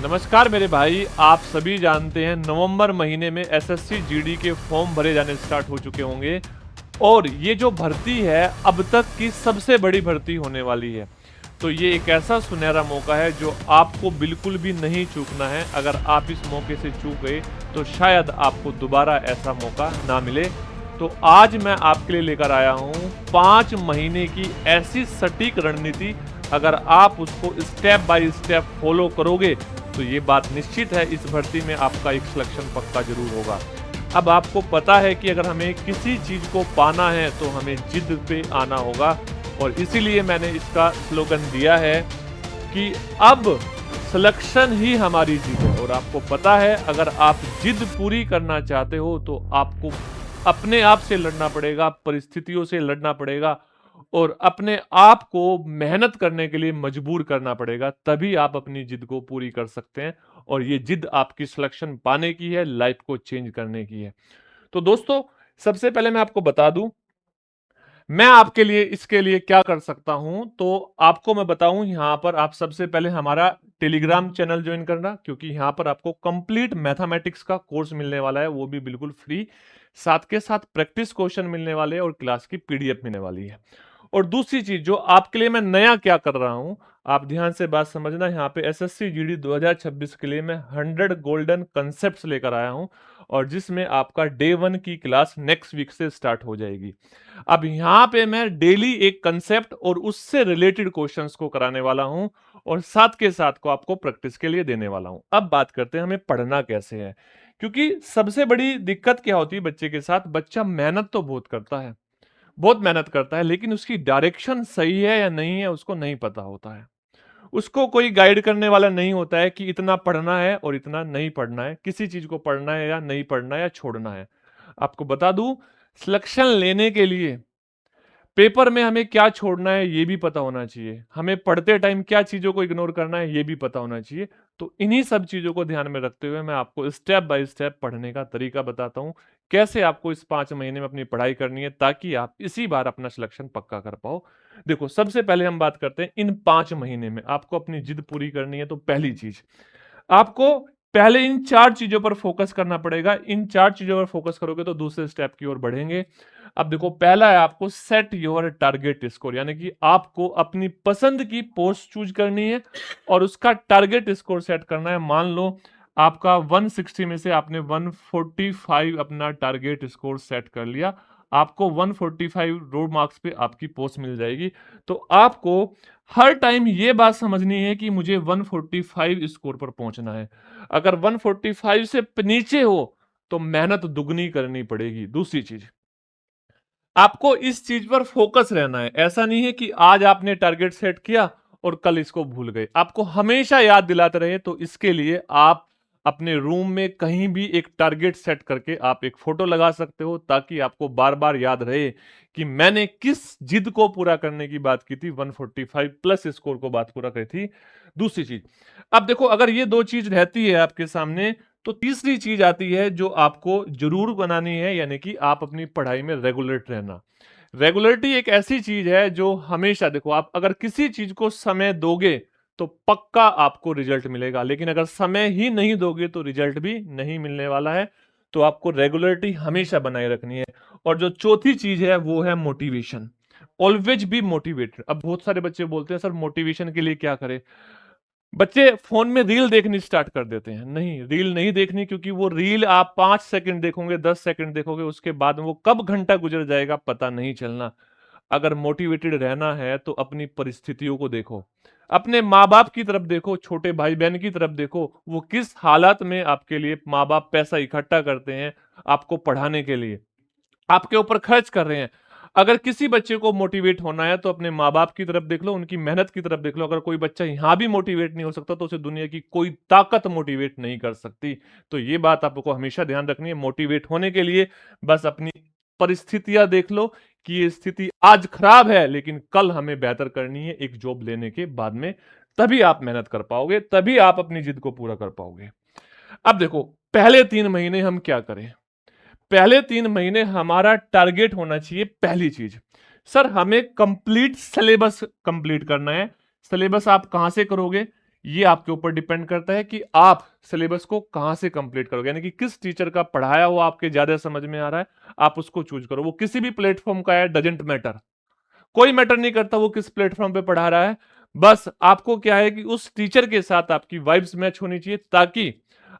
नमस्कार मेरे भाई, आप सभी जानते हैं नवंबर महीने में एसएससी जीडी के फॉर्म भरे जाने स्टार्ट हो चुके होंगे और ये जो भर्ती है अब तक की सबसे बड़ी भर्ती होने वाली है। तो ये एक ऐसा सुनहरा मौका है जो आपको बिल्कुल भी नहीं चूकना है। अगर आप इस मौके से चूक गए तो शायद आपको दोबारा ऐसा मौका ना मिले। तो आज मैं आपके लिए लेकर आया हूँ 5 महीने की ऐसी सटीक रणनीति, अगर आप उसको स्टेप बाय स्टेप फॉलो करोगे तो ये बात निश्चित है इस भर्ती में आपका एक सिलेक्शन पक्का जरूर होगा। अब आपको पता है कि अगर हमें किसी चीज को पाना है तो हमें जिद पे आना होगा और इसीलिए मैंने इसका स्लोगन दिया है कि अब सिलेक्शन ही हमारी जीत है। और आपको पता है अगर आप जिद पूरी करना चाहते हो तो आपको अपने आप से लड़ना पड़ेगा, परिस्थितियों से लड़ना पड़ेगा और अपने आप को मेहनत करने के लिए मजबूर करना पड़ेगा, तभी आप अपनी जिद को पूरी कर सकते हैं। और ये जिद आपकी सिलेक्शन पाने की है, लाइफ को चेंज करने की है। तो दोस्तों, सबसे पहले मैं आपको बता दूं मैं आपके लिए इसके लिए क्या कर सकता हूं। तो आपको मैं बताऊं, यहां पर आप सबसे पहले हमारा टेलीग्राम चैनल ज्वाइन करना, क्योंकि यहां पर आपको कंप्लीट मैथमेटिक्स का कोर्स मिलने वाला है, वो भी बिल्कुल फ्री। साथ के साथ प्रैक्टिस क्वेश्चन मिलने वाले हैं और क्लास की पीडीएफ मिलने वाली है। और दूसरी चीज जो आपके लिए मैं नया क्या कर रहा हूं, आप ध्यान से बात समझना, यहाँ पे एसएससी जीडी 2026 के लिए मैं 100 गोल्डन कंसेप्ट्स लेकर आया हूं और जिसमें आपका डे 1 की क्लास नेक्स्ट वीक से स्टार्ट हो जाएगी। अब यहाँ पे मैं डेली एक कंसेप्ट और उससे रिलेटेड क्वेश्चंस को कराने वाला हूं और साथ के साथ को आपको प्रैक्टिस के लिए देने वाला हूं। अब बात करते हैं हमें पढ़ना कैसे है, क्योंकि सबसे बड़ी दिक्कत क्या होती है बच्चे के साथ, बच्चा मेहनत तो बहुत करता है, बहुत मेहनत करता है, लेकिन उसकी डायरेक्शन सही है या नहीं है उसको नहीं पता होता है। उसको कोई गाइड करने वाला नहीं होता है कि इतना पढ़ना है और इतना नहीं पढ़ना है, किसी चीज को पढ़ना है या नहीं पढ़ना है या छोड़ना है। आपको बता दूं, सिलेक्शन लेने के लिए पेपर में हमें क्या छोड़ना है ये भी पता होना चाहिए, हमें पढ़ते टाइम क्या चीजों को इग्नोर करना है ये भी पता होना चाहिए। तो इन्हीं सब चीजों को ध्यान में रखते हुए मैं आपको स्टेप बाय स्टेप पढ़ने का तरीका बताता हूं, कैसे आपको इस 5 महीने में अपनी पढ़ाई करनी है ताकि आप इसी बार अपना सिलेक्शन पक्का कर पाओ। देखो, सबसे पहले हम बात करते हैं इन 5 महीने में आपको अपनी जिद पूरी करनी है। तो पहली चीज, आपको पहले इन 4 चीजों पर फोकस करना पड़ेगा। इन 4 चीजों पर फोकस करोगे तो दूसरे स्टेप की ओर बढ़ेंगे। अब देखो, पहला है आपको सेट योर टारगेट स्कोर, यानी कि आपको अपनी पसंद की पोस्ट चूज करनी है और उसका टारगेट स्कोर सेट करना है। मान लो आपका 160 में से आपने 145 अपना टारगेट स्कोर सेट कर लिया, आपको 145 रोड मार्क्स पे आपकी पोस्ट मिल जाएगी। तो आपको हर टाइम ये बात समझनी है कि मुझे 145 स्कोर पर पहुंचना है। अगर 145 से नीचे हो तो मेहनत दुगनी करनी पड़ेगी। दूसरी चीज, आपको इस चीज पर फोकस रहना है। ऐसा नहीं है कि आज आपने टारगेट सेट किया और कल इसको भूल गए, आपको हमेशा याद दिलाते रहे। तो इसके लिए आप अपने रूम में कहीं भी एक टारगेट सेट करके आप एक फोटो लगा सकते हो, ताकि आपको बार बार याद रहे कि मैंने किस जिद को पूरा करने की बात की थी, 145 प्लस स्कोर को बात पूरा करी थी। दूसरी चीज, अब देखो, अगर ये दो चीज रहती है आपके सामने तो तीसरी चीज आती है जो आपको जरूर बनानी है, यानी कि आप अपनी पढ़ाई में रेगुलर रहना। रेगुलरिटी एक ऐसी चीज है जो हमेशा, देखो, आप अगर किसी चीज को समय दोगे तो पक्का आपको रिजल्ट मिलेगा, लेकिन अगर समय ही नहीं दोगे तो रिजल्ट भी नहीं मिलने वाला है। तो आपको रेगुलरिटी हमेशा बनाए रखनी है। और जो चौथी चीज है वो है मोटिवेशन। Always be motivated. अब बहुत सारे बच्चे बोलते हैं सर मोटिवेशन के लिए क्या करें। बच्चे फोन में रील देखनी स्टार्ट कर देते हैं। नहीं, रील नहीं देखनी, क्योंकि वो रील आप 5 सेकंड देखोगे, 10 सेकंड देखोगे, उसके बाद में वो कब घंटा गुजर जाएगा पता नहीं चलना। अगर मोटिवेटेड रहना है तो अपनी परिस्थितियों को देखो, अपने माँ बाप की तरफ देखो, छोटे भाई बहन की तरफ देखो, वो किस हालात में आपके लिए माँ बाप पैसा इकट्ठा करते हैं आपको पढ़ाने के लिए, आपके ऊपर खर्च कर रहे हैं। अगर किसी बच्चे को मोटिवेट होना है तो अपने माँ बाप की तरफ देख लो, उनकी मेहनत की तरफ देख लो। अगर कोई बच्चा यहां भी मोटिवेट नहीं हो सकता तो उसे दुनिया की कोई ताकत मोटिवेट नहीं कर सकती। तो ये बात आपको हमेशा ध्यान रखनी है। मोटिवेट होने के लिए बस अपनी परिस्थितियां देख लो कि ये स्थिति आज खराब है लेकिन कल हमें बेहतर करनी है एक जॉब लेने के बाद में, तभी आप मेहनत कर पाओगे, तभी आप अपनी जिद को पूरा कर पाओगे। अब देखो, पहले 3 महीने हम क्या करें। पहले 3 महीने हमारा टारगेट होना चाहिए, पहली चीज, सर हमें कंप्लीट सिलेबस कंप्लीट करना है। सिलेबस आप कहां से करोगे, ये आपके ऊपर डिपेंड करता है कि आप सिलेबस को कहां से कंप्लीट करोगे, यानी कि किस टीचर का पढ़ाया हुआ आपके ज्यादा समझ में आ रहा है, आप उसको चूज करो। वो किसी भी प्लेटफॉर्म का है, डजेंट मैटर, कोई मैटर नहीं करता वो किस प्लेटफॉर्म पे पढ़ा रहा है। बस आपको क्या है कि उस टीचर के साथ आपकी वाइब्स मैच होनी चाहिए, ताकि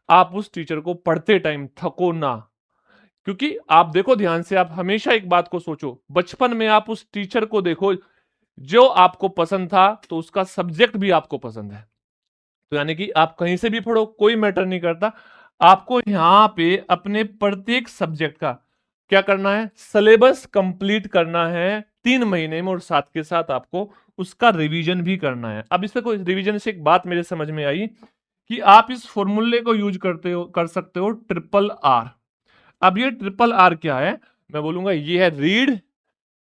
आप उस टीचर को पढ़ते टाइम थको ना। क्योंकि आप देखो ध्यान से, आप हमेशा एक बात को सोचो, बचपन में आप उस टीचर को देखो जो आपको पसंद था, तो उसका सब्जेक्ट भी आपको पसंद है। तो यानी कि आप कहीं से भी पढ़ो, कोई मैटर नहीं करता, आपको यहां पे अपने प्रत्येक सब्जेक्ट का क्या करना है, सिलेबस कंप्लीट करना है 3 महीने में, और साथ के साथ आपको उसका रिवीजन भी करना है। अब इससे कोई रिवीजन से एक बात मेरे समझ में आई कि आप इस फॉर्मूले को यूज कर सकते हो, ट्रिपल आर। अब ये ट्रिपल आर क्या है, मैं बोलूंगा ये है रीड,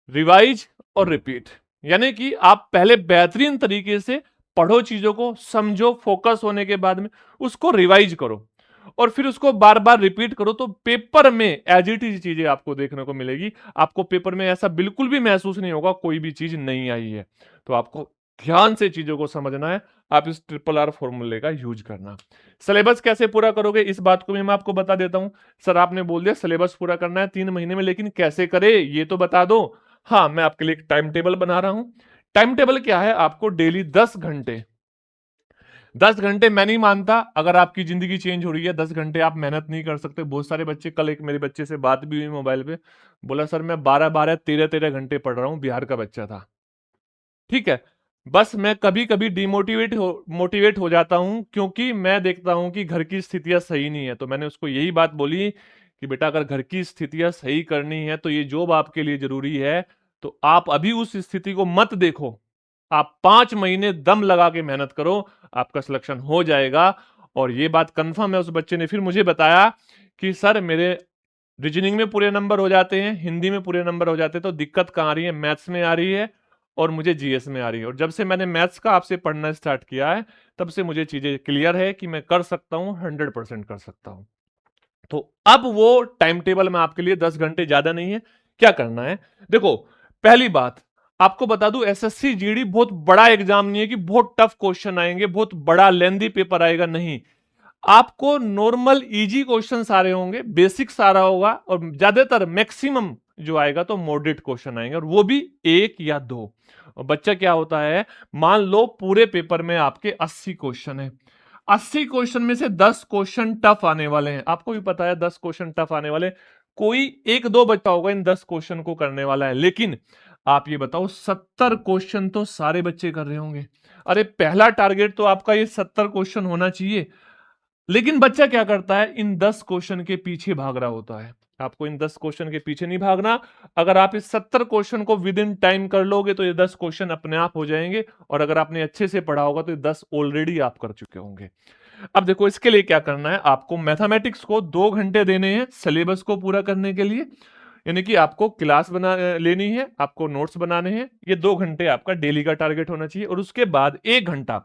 रिवाइज और रिपीट। यानी कि आप पहले बेहतरीन तरीके से पढ़ो, चीजों को समझो, फोकस होने के बाद में उसको रिवाइज करो, और फिर उसको बार बार रिपीट करो, तो पेपर में एज इट इज चीजें आपको देखने को मिलेगी। आपको पेपर में ऐसा बिल्कुल भी महसूस नहीं होगा कोई भी चीज नहीं आई है। तो आपको ध्यान से चीजों को समझना है, आप इस ट्रिपल आर फॉर्मूले का यूज करना। सिलेबस कैसे पूरा करोगे, इस बात को भी मैं आपको बता देता हूं। सर आपने बोल दिया सिलेबस पूरा करना है 3 महीने में, लेकिन कैसे करे ये तो बता दो। हाँ, मैं आपके लिए एक टाइम टेबल बना रहा हूं। टाइम टेबल क्या है, आपको डेली 10 घंटे, 10 घंटे मैं नहीं मानता, अगर आपकी जिंदगी चेंज हो रही है 10 घंटे आप मेहनत नहीं कर सकते। बहुत सारे बच्चे, कल एक मेरे बच्चे से बात भी हुई मोबाइल पे, बोला सर मैं 12-12 13-13 घंटे पढ़ रहा हूं, बिहार का बच्चा था। ठीक है, बस मैं कभी कभी मोटिवेट हो जाता हूं, क्योंकि मैं देखता हूं कि घर की स्थितियां सही नहीं है। तो मैंने उसको यही बात बोली कि बेटा अगर घर की स्थितियां सही करनी है तो ये जॉब आपके लिए जरूरी है, तो आप अभी उस स्थिति को मत देखो, आप 5 महीने दम लगा के मेहनत करो, आपका सिलेक्शन हो जाएगा। और ये बात कंफर्म है। उस बच्चे ने फिर मुझे बताया कि सर मेरे रीजनिंग में पूरे नंबर हो जाते हैं, हिंदी में पूरे नंबर हो जाते हैं, तो दिक्कत कहाँ आ रही है, मैथ्स में आ रही है और मुझे जीएस में आ रही है। और जब से मैंने मैथ्स का आपसे पढ़ना स्टार्ट किया है, तब से मुझे चीजें क्लियर है कि मैं कर सकता हूं, 100% कर सकता हूं। तो अब वो टाइम टेबल में आपके लिए 10 घंटे ज्यादा नहीं है। क्या करना है, देखो, पहली बात आपको बता दूं, एसएससी जीडी बहुत बड़ा एग्जाम नहीं है कि बहुत टफ क्वेश्चन आएंगे, बहुत बड़ा लेंदी पेपर आएगा, नहीं। आपको नॉर्मल इजी क्वेश्चन आ रहे होंगे, बेसिक सारा होगा, और ज्यादातर मैक्सिमम जो आएगा तो मॉडरेट क्वेश्चन आएंगे, और वो भी एक या दो। और बच्चा क्या होता है, मान लो पूरे पेपर में आपके 80 क्वेश्चन है, 80 क्वेश्चन में से 10 क्वेश्चन टफ आने वाले हैं, आपको भी पता है 10 क्वेश्चन टफ आने वाले हैं। कोई एक दो बच्चा होगा इन 10 क्वेश्चन को करने वाला है, लेकिन आप ये बताओ 70 क्वेश्चन तो सारे बच्चे कर रहे होंगे। अरे पहला टारगेट तो आपका ये 70 क्वेश्चन होना चाहिए, लेकिन बच्चा क्या करता है, इन 10 क्वेश्चन के पीछे भाग रहा होता है। आपको इन 10 क्वेश्चन के पीछे नहीं भागना। अगर आप इस 70 क्वेश्चन को विद इन टाइम कर लोगे तो ये 10 क्वेश्चन अपने आप हो जाएंगे, और अगर आपने अच्छे से पढ़ा होगा तो ये 10 ऑलरेडी आप कर चुके होंगे। अब देखो इसके लिए क्या करना है, आपको मैथमेटिक्स को 2 घंटे देने हैं सिलेबस को पूरा करने के लिए। यानी कि आपको क्लास बना लेनी है, आपको नोट्स बनाने हैं, ये 2 घंटे आपका डेली का टारगेट होना चाहिए। और उसके बाद 1 घंटा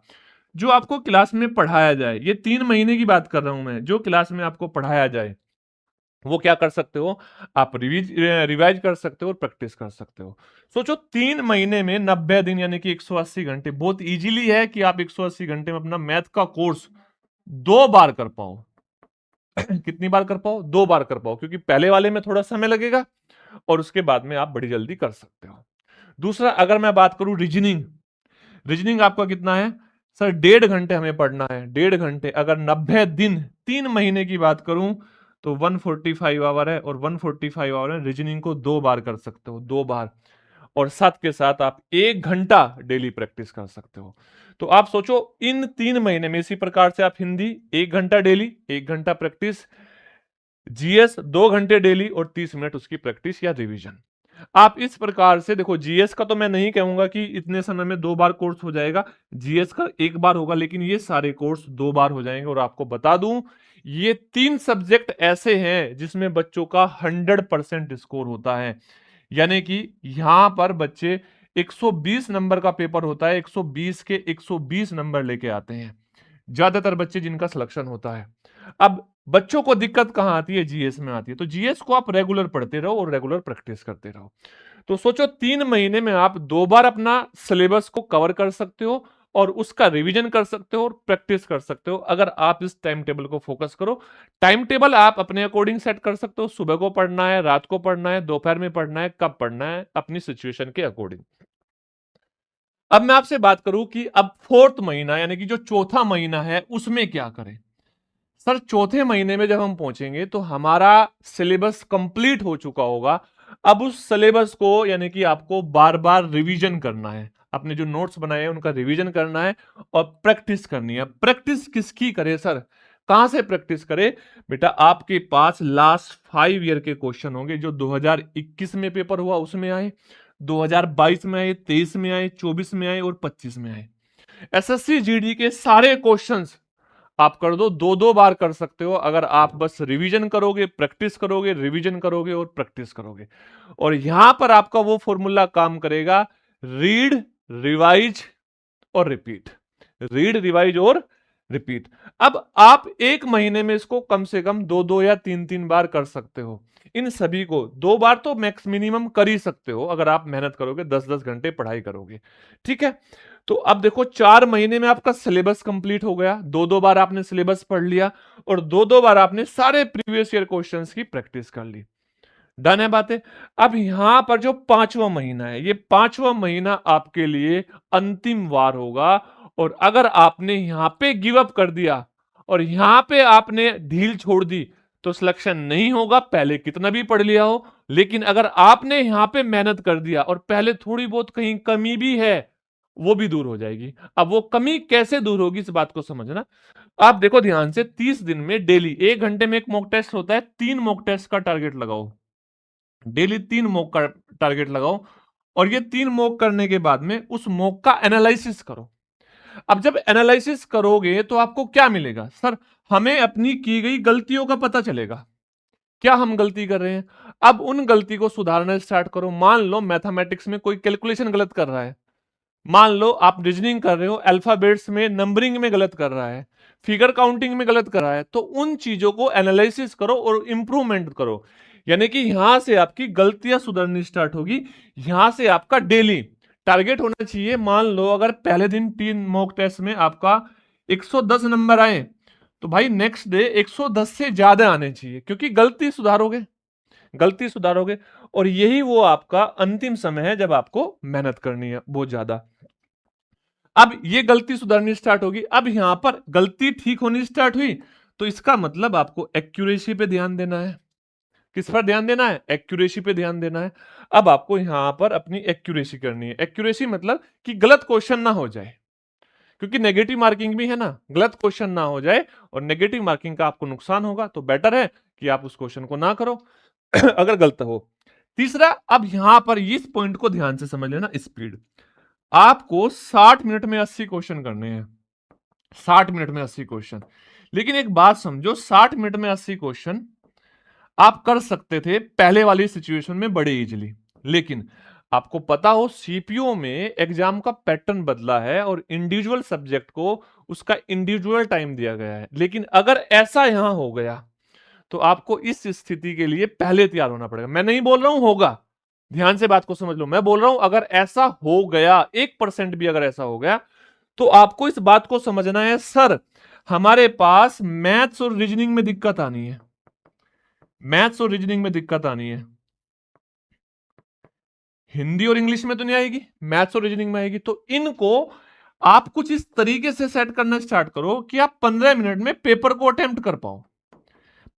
जो आपको क्लास में पढ़ाया जाए, ये 3 महीने की बात कर रहा हूं मैं, जो क्लास में आपको पढ़ाया जाए वो क्या कर सकते हो, आप रिवाइज कर सकते हो और प्रैक्टिस कर सकते हो। सोचो 3 महीने में 90 दिन यानी कि 180 घंटे, बहुत इजीली है कि आप 180 घंटे में अपना मैथ का कोर्स 2 बार कर पाओ। कितनी बार कर पाओ, 2 बार कर पाओ, क्योंकि पहले वाले में थोड़ा समय लगेगा और उसके बाद में आप बड़ी जल्दी कर सकते हो। दूसरा, अगर मैं बात करूं रीजनिंग, रीजनिंग आपका कितना है सर, 1.5 घंटे हमें पढ़ना है, 1.5 घंटे। अगर 90 दिन 3 महीने की बात करूं तो 145 आवर है, और 145 आवर में रीजनिंग को 2 बार कर सकते हो, 2 बार। और साथ के साथ आप 1 घंटा डेली प्रैक्टिस कर सकते हो। तो आप सोचो इन 3 महीने में इसी प्रकार से आप हिंदी 1 घंटा डेली, 1 घंटा प्रैक्टिस, जीएस 2 घंटे डेली और 30 मिनट उसकी प्रैक्टिस या रिवीजन। आप इस प्रकार से देखो, जीएस का तो मैं नहीं कहूंगा कि इतने समय में 2 बार कोर्स हो जाएगा, जीएस का 1 बार होगा, लेकिन ये सारे कोर्स 2 बार हो जाएंगे। और आपको बता दूं, ये 3 सब्जेक्ट ऐसे हैं जिसमें बच्चों का 100% स्कोर होता है। यानी कि यहां पर बच्चे 120 नंबर का पेपर होता है, 120 के 120 नंबर लेके आते हैं ज्यादातर बच्चे जिनका सिलेक्शन होता है। अब बच्चों को दिक्कत कहां आती है, जीएस में आती है। तो जीएस को आप रेगुलर पढ़ते रहो और रेगुलर प्रैक्टिस करते रहो। तो सोचो 3 महीने में आप 2 बार अपना सिलेबस को कवर कर सकते हो और उसका रिवीजन कर सकते हो और प्रैक्टिस कर सकते हो अगर आप इस टाइम टेबल को फोकस करो। टाइम टेबल आप अपने अकॉर्डिंग सेट कर सकते हो, सुबह को पढ़ना है, रात को पढ़ना है, दोपहर में पढ़ना है, कब पढ़ना है, अपनी सिचुएशन के अकॉर्डिंग। अब मैं आपसे बात करूं कि अब फोर्थ महीना यानी कि जो चौथा महीना है उसमें क्या करें। सर चौथे महीने में जब हम पहुंचेंगे तो हमारा सिलेबस कंप्लीट हो चुका होगा। अब उस सिलेबस को यानी कि आपको बार बार रिवीजन करना है, अपने जो नोट्स बनाए हैं उनका रिवीजन करना है और प्रैक्टिस करनी है। प्रैक्टिस किसकी करे सर, कहां से प्रैक्टिस करे? बेटा आपके पास लास्ट 5 ईयर के क्वेश्चन होंगे जो 2021 में पेपर हुआ उसमें आए, 2022 में आए, 23 में आए, 24 में आए और 25 में आए। एसएससी जीडी के सारे क्वेश्चंस आप कर दो, दो दो बार कर सकते हो अगर आप बस रिवीजन करोगे, प्रैक्टिस करोगे, रिवीजन करोगे और प्रैक्टिस करोगे। और यहां पर आपका वो फॉर्मूला काम करेगा, रीड, रिवाइज और रिपीट। रीड, रिवाइज और रिपीट। अब आप एक महीने में इसको कम से कम दो दो या तीन तीन बार कर सकते हो। इन सभी को 2 बार तो मैक्स मिनिमम कर ही सकते हो अगर आप मेहनत करोगे, 10-10 घंटे पढ़ाई करोगे। ठीक है, तो अब देखो 4 महीने में आपका सिलेबस कंप्लीट हो गया, दो दो बार आपने सिलेबस पढ़ लिया और दो दो बार आपने सारे प्रीवियस ईयर क्वेश्चंस की प्रैक्टिस कर ली। डन है बातें। अब यहां पर जो 5वां महीना है, ये 5वां महीना आपके लिए अंतिम वार होगा। और अगर आपने यहां पे गिव अप कर दिया और यहां पे आपने ढील छोड़ दी तो सिलेक्शन नहीं होगा, पहले कितना भी पढ़ लिया हो। लेकिन अगर आपने यहां पे मेहनत कर दिया और पहले थोड़ी बहुत कहीं कमी भी है, वो भी दूर हो जाएगी। अब वो कमी कैसे दूर होगी इस बात को समझना। आप देखो ध्यान से, 30 दिन में डेली 1 घंटे में एक मॉक टेस्ट होता है, 3 मॉक टेस्ट का टारगेट लगाओ। डेली 3 मॉक का टारगेट लगाओ और ये 3 मॉक करने के बाद में उस मॉक का एनालिसिस करो। अब जब एनालिसिस करोगे तो आपको क्या मिलेगा? सर हमें अपनी की गई गलतियों का पता चलेगा, क्या हम गलती कर रहे हैं। अब उन गलती को सुधारना स्टार्ट करो। मान लो मैथमेटिक्स में कोई कैलकुलेशन गलत कर रहा है, मान लो आप रीजनिंग कर रहे हो, अल्फाबेट्स में नंबरिंग में गलत कर रहा है, फिगर काउंटिंग में गलत कर रहा है, तो उन चीजों को एनालिसिस करो और इंप्रूवमेंट करो। यानी कि यहां से आपकी गलतियां सुधरनी स्टार्ट होगी। यहां से आपका डेली टारगेट होना चाहिए। मान लो अगर पहले दिन 3 मॉक टेस्ट में आपका 110 नंबर आए तो भाई नेक्स्ट डे 110 से ज्यादा आने चाहिए, क्योंकि गलती सुधारोगे, गलती सुधारोगे। और यही वो आपका अंतिम समय है जब आपको मेहनत करनी है बहुत ज्यादा। अब ये गलती सुधारनी स्टार्ट होगी। अब यहां पर गलती ठीक होनी स्टार्ट हुई तो इसका मतलब आपको एक्यूरेसी पे ध्यान देना है। किस पर ध्यान देना है? एक्यूरेसी पे ध्यान देना है। अब आपको यहां पर अपनी एक्यूरेसी करनी है। एक्यूरेसी मतलब कि गलत क्वेश्चन ना हो जाए, क्योंकि नेगेटिव मार्किंग भी है ना, गलत क्वेश्चन ना हो जाए और नेगेटिव मार्किंग का आपको नुकसान होगा, तो बेटर है कि आप उस क्वेश्चन को ना करो अगर गलत हो। तीसरा, अब यहां पर इस पॉइंट को ध्यान से समझ लेना, स्पीड। आपको 60 मिनट में 80 क्वेश्चन करने हैं, 60 मिनट में 80 क्वेश्चन। लेकिन एक बात समझो, 60 मिनट में 80 क्वेश्चन आप कर सकते थे पहले वाली सिचुएशन में बड़े इजीली। लेकिन आपको पता हो सीपीयू में एग्जाम का पैटर्न बदला है और इंडिविजुअल सब्जेक्ट को उसका इंडिविजुअल टाइम दिया गया है। लेकिन अगर ऐसा यहां हो गया तो आपको इस स्थिति के लिए पहले तैयार होना पड़ेगा। मैं नहीं बोल रहा हूं होगा, ध्यान से बात को समझ लो, मैं बोल रहा हूं अगर ऐसा हो गया, 1% भी अगर ऐसा हो गया तो आपको इस बात को समझना है, सर हमारे पास मैथ्स और रीजनिंग में दिक्कत आनी है, मैथ्स और रीजनिंग में दिक्कत आनी है। हिंदी और इंग्लिश में तो नहीं आएगी, मैथ्स और रीजनिंग में आएगी। तो इनको आप कुछ इस तरीके से सेट करना स्टार्ट करो कि आप 15 मिनट में पेपर को अटेम्प्ट कर पाओ।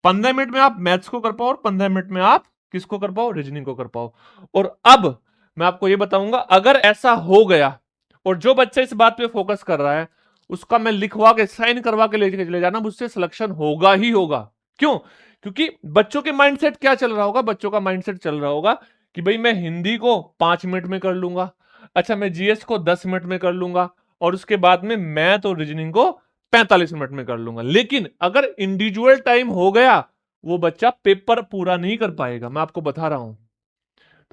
15 मिनट में आप मैथ्स को कर पाओ और 15 मिनट में आप किसको कर पाओ? रीजनिंग को कर पाओ। और अब मैं आपको यह बताऊंगा, अगर ऐसा हो गया और जो बच्चा इस बात पे फोकस कर रहा है उसका मैं लिखवा के साइन करवा के लेके चले जाना, मुझसे सिलेक्शन होगा ही होगा। क्यों? क्योंकि बच्चों के माइंडसेट क्या चल रहा होगा? बच्चों का माइंडसेट चल रहा होगा कि भाई मैं हिंदी को 5 मिनट में कर लूंगा, अच्छा मैं जीएस को 10 मिनट में कर लूंगा और उसके बाद में मैथ और रीजनिंग को 45 मिनट में कर लूंगा। लेकिन अगर इंडिविजुअल टाइम हो गया, वो बच्चा पेपर पूरा नहीं कर पाएगा, मैं आपको बता रहा हूं।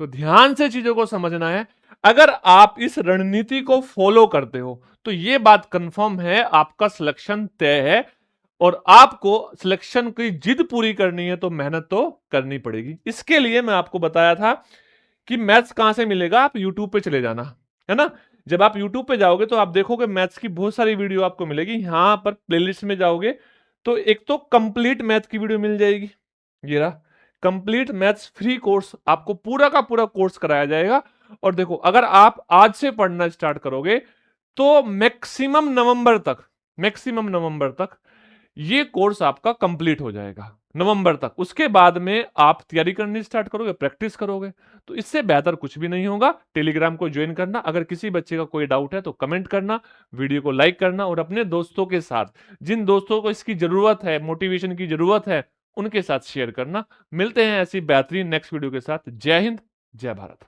तो ध्यान से चीजों को समझना है। अगर आप इस रणनीति को फॉलो करते हो तो यह बात कंफर्म है, आपका सिलेक्शन तय है। और आपको सिलेक्शन की जिद पूरी करनी है तो मेहनत तो करनी पड़ेगी। इसके लिए मैं आपको बताया था कि मैथ्स कहां से मिलेगा, आप यूट्यूब पे चले जाना, है ना। जब आप यूट्यूब पे जाओगे तो आप देखोगे मैथ्स की बहुत सारी वीडियो आपको मिलेगी। यहाँ पर प्लेलिस्ट में जाओगे तो एक तो कंप्लीट मैथ की वीडियो मिल जाएगी, ये रहा कंप्लीट मैथ्स फ्री कोर्स, आपको पूरा का पूरा कोर्स कराया जाएगा। और देखो अगर आप आज से पढ़ना स्टार्ट करोगे तो मैक्सिमम नवंबर तक ये कोर्स आपका कंप्लीट हो जाएगा, नवंबर तक। उसके बाद में आप तैयारी करनी स्टार्ट करोगे, प्रैक्टिस करोगे, तो इससे बेहतर कुछ भी नहीं होगा। टेलीग्राम को ज्वाइन करना, अगर किसी बच्चे का कोई डाउट है तो कमेंट करना, वीडियो को लाइक करना और अपने दोस्तों के साथ, जिन दोस्तों को इसकी जरूरत है, मोटिवेशन की जरूरत है, उनके साथ शेयर करना। मिलते हैं ऐसी बेहतरीन नेक्स्ट वीडियो के साथ। जय हिंद, जय भारत।